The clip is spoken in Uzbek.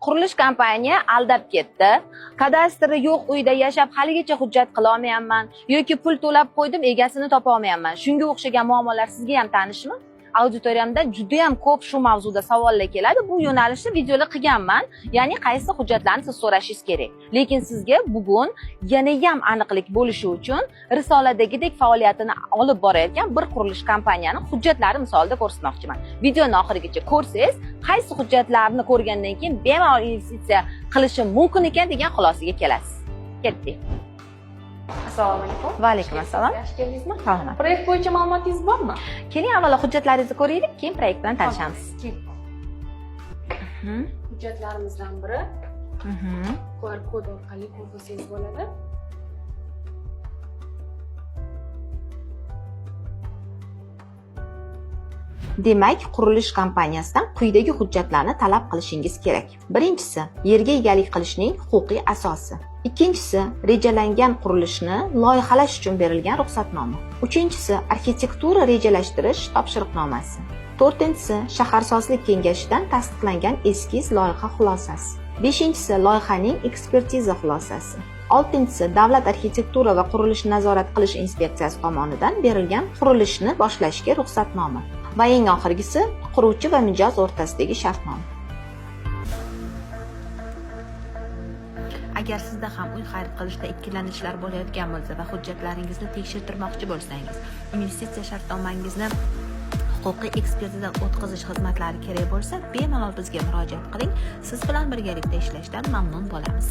Qurilish kompaniya aldab ketdi. Kadastri yo'q uyda yashab haligacha hujjat qila olmayapman yoki pul to'lab qo'ydim, egasini topa olmayapman. Shunga o'xshagan muammolar sizga ham tanishmi? Auditoriyamda juda ham ko'p shu mavzuda savollar keladi. Bu yo'nalishda videolar qilganman. Ya'ni qaysi hujjatlarni siz so'rashingiz kerak. Lekin sizga bugun yana ham aniqlik bo'lishi uchun risoladagidek faoliyatini olib borayotgan bir qurilish kompaniyani hujjatlari misolida ko'rsatmoqchiman. Videoni oxirigacha ko'rsangiz, qaysi hujjatlarni ko'rgandan keyin bemalol investitsiya qilishim mumkin ekan degan xulosaga kelasiz. Ketdik. Assalomu alaykum. Va alaykum assalom. Yaxshi keldingizmi? Sog'man. Proyekt bo'yicha ma'lumotingiz bormi? Keling, avvalo hujjatlaringizni ko'raylik, keyin proyekt bilan tanishamiz. Hujjatlarimizdan biri QR kod orqali ko'rsangiz bo'ladi. Demak, qurilish kompaniyasidan quyidagi hujjatlarni talab qilishingiz kerak. Birinchisi, yerga egalik qilishning huquqiy asosi. Ikkinchisi, rejalangan qurilishni loyihalash uchun berilgan ruxsatnoma. Uchinchisi, arxitektura rejalashtirish topshiriqnomasi. To'rtinchisi, shaharsozlik kengashidan tasdiqlangan eskiz loyiha xulosasi. Beshinchisi, loyihaning ekspertiza xulosasi. Oltinchisi, davlat arxitektura va qurilishni nazorat qilish inspeksiyasi tomonidan berilgan qurilishni boshlashga ruxsatnoma. Va eng oxirgisi, quruvchi va mijoz o'rtasidagi shartnoma. Agar sizda ham uy xarid qilishda ikkilanishlar bo'layotgan bo'lsa va hujjatlaringizni tekshirtirmoqchi bo'lsangiz, investitsiya shartnomangizni huquqiy ekspertizadan o'tkazish xizmatlari kerak bo'lsa, bemalol bizga murojaat qiling. Siz bilan birgalikda ishlashdan mamnun bo'lamiz.